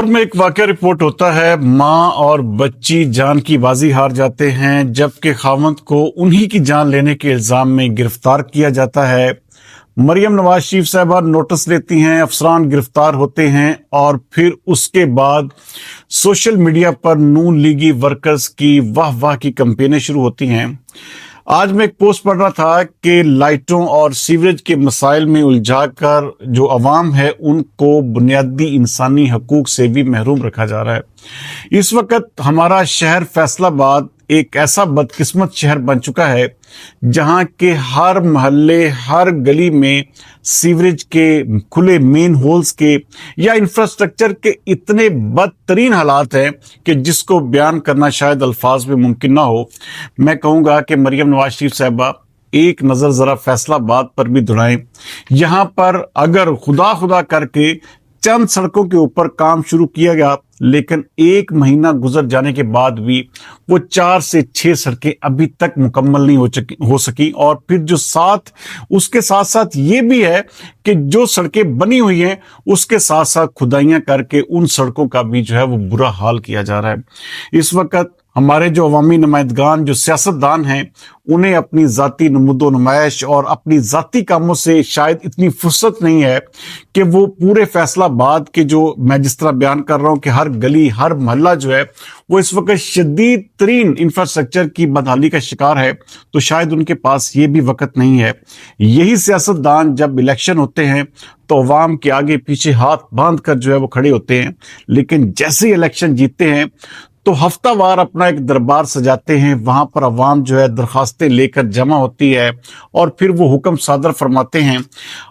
और में एक वाकया रिपोर्ट होता है, माँ और बच्ची जान की बाजी हार जाते हैं, जबकि खावंद को उन्हीं की जान लेने के इल्जाम में गिरफ्तार किया जाता है। मरियम नवाज शरीफ साहबा नोटिस लेती हैं, अफसरान गिरफ्तार होते हैं और फिर उसके बाद सोशल मीडिया पर नून लीगी वर्कर्स की वाह वाह की कैंपेनें शुरू होती हैं। आज मैं एक पोस्ट पढ़ रहा था कि लाइटों और सीवरेज के मसाइल में उलझाकर जो अवाम है उनको बुनियादी इंसानी हकूक से भी महरूम रखा जा रहा है। इस वक्त हमारा शहर फैसलाबाद एक ऐसा बदकिस्मत शहर बन चुका है जहां के हर मोहल्ले, हर गली में सीवरेज के खुले मेन होल्स के या इंफ्रास्ट्रक्चर के इतने बदतरीन हालात हैं कि जिसको बयान करना शायद अल्फाज में मुमकिन ना हो। मैं कहूँगा कि मरियम नवाज शरीफ साहबा एक नज़र ज़रा फैसलाबाद पर भी दौड़ाएं। यहाँ पर अगर खुदा खुदा करके चंद सड़कों के ऊपर काम शुरू किया गया, लेकिन एक महीना गुजर जाने के बाद भी वो 4 से 6 सड़कें अभी तक मुकम्मल नहीं हो सकी। और फिर जो उसके साथ साथ ये भी है कि जो सड़कें बनी हुई हैं उसके साथ साथ खुदाइयां करके उन सड़कों का भी जो है वो बुरा हाल किया जा रहा है। इस वक्त हमारे जो अवामी नुमाइंदगान, जो सियासतदान हैं, उन्हें अपनी ज़ाती नमूदो नुमाइश और अपनी ज़ाती कामों से शायद इतनी फुर्सत नहीं है कि वो पूरे फैसलाबाद के जो मैं जिस तरह बयान कर रहा हूँ कि हर गली, हर मोहल्ला जो है वो इस वक्त शदीद तरीन इंफ्रास्ट्रक्चर की बदहाली का शिकार है, तो शायद उनके पास ये भी वक्त नहीं है। यही सियासतदान जब इलेक्शन होते हैं तो अवाम के आगे पीछे हाथ बांध कर जो है वो खड़े होते हैं, लेकिन जैसे ही इलेक्शन जीतते हैं तो हफ्तावार अपना एक दरबार सजाते हैं। वहां पर अवाम जो है दरखास्तें लेकर जमा होती है और फिर वो हुक्म सादर फरमाते हैं।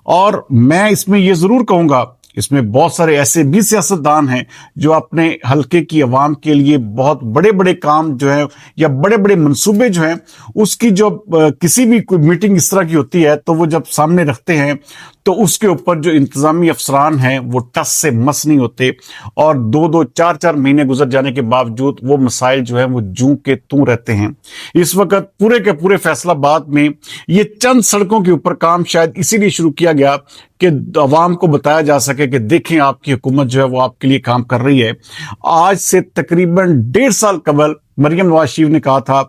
और मैं इसमें ये जरूर कहूंगा, इसमें बहुत सारे ऐसे भी सियासतदान हैं जो अपने हलके की अवाम के लिए बहुत बड़े बड़े काम जो है या बड़े बड़े मंसूबे जो हैं उसकी जो किसी भी कोई मीटिंग इस तरह की होती है तो वो जब सामने रखते हैं तो उसके ऊपर जो इंतजामी अफसरान हैं वो टस से मस नहीं होते और 2-2, 4-4 महीने गुजर जाने के बावजूद वो मसाइल जो है वो जूं के तूं रहते हैं। इस वक्त पूरे के पूरे फैसलाबाद में ये चंद सड़कों के ऊपर काम शायद इसीलिए शुरू किया गया कि अवाम को बताया जा सके कि देखें आपकी हुकूमत जो है वो आपके लिए काम कर रही है। आज से तकरीबन 1.5 साल कबल मरियम नवाज शरीफ ने कहा था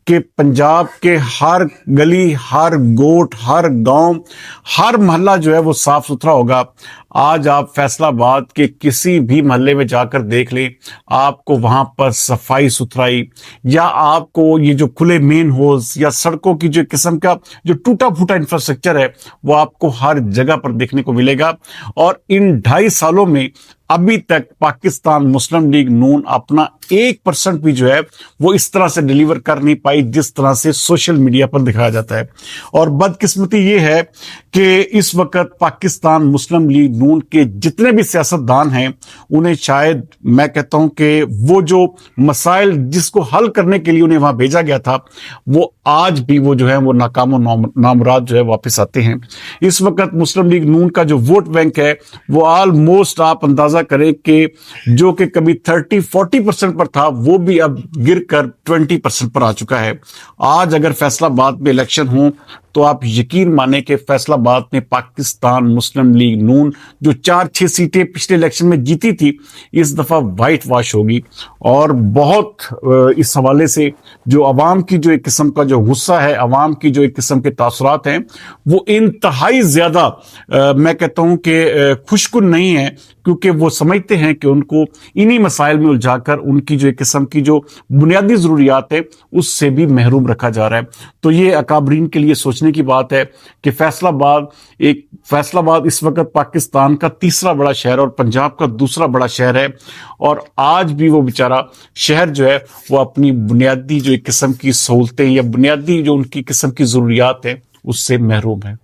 कि पंजाब के हर गली, हर गोट, हर गांव, हर मोहल्ला जो है वो साफ सुथरा होगा। आज आप फैसलाबाद के किसी भी मोहल्ले में जाकर देख लें, आपको वहां पर सफाई सुथराई या आपको ये जो खुले मेन होल्स या सड़कों की जो किस्म का जो टूटा फूटा इंफ्रास्ट्रक्चर है वो आपको हर जगह पर देखने को मिलेगा। और इन 2.5 सालों में अभी तक पाकिस्तान मुस्लिम लीग नून अपना 1% भी जो है वो इस तरह से डिलीवर कर नहीं पाई जिस तरह से सोशल मीडिया पर दिखाया जाता है। और बदकिस्मती ये है कि इस वक्त पाकिस्तान मुस्लिम लीग नून के जितने भी सियासतदान हैं उन्हें शायद मैं कहता हूं कि वो जो मसाइल जिसको हल करने के लिए उन्हें वहां भेजा गया था वो आज भी वो जो है वो नाकाम नामुराद जो है वापस आते हैं। इस वक्त मुस्लिम लीग नून का जो वोट बैंक है वो ऑलमोस्ट आप अंदाजा करें कि जो कि कभी 30-40% पर था वो भी अब गिरकर 20% पर आ चुका है। आज अगर फैसलाबाद में इलेक्शन हो तो आप यकीन माने कि फैसलाबाद में पाकिस्तान मुस्लिम लीग नून जो 4-6 सीटें पिछले इलेक्शन में जीती थी इस दफा वाइट वॉश होगी। और बहुत इस हवाले से जो अवाम की जो एक किस्म का जो गुस्सा है, अवाम की जो एक किस्म के तासुरात हैं वो इंतहाई ज्यादा मैं कहता हूं कि खुशकुन नहीं है, क्योंकि वो समझते हैं कि उनको इन्हीं मसाइल में उलझाकर उनकी जो एक किस्म की जो बुनियादी जरूरियात है उससे भी महरूम रखा जा रहा है। तो ये अकाबरीन के लिए सोचने की बात है कि फैसलाबाद इस वक्त पाकिस्तान का तीसरा बड़ा शहर और पंजाब का दूसरा बड़ा शहर है और आज भी वो बेचारा शहर जो है वो अपनी बुनियादी जो एक किस्म की सहूलतें या बुनियादी जो उनकी किस्म की जरूरियात है उससे महरूम है।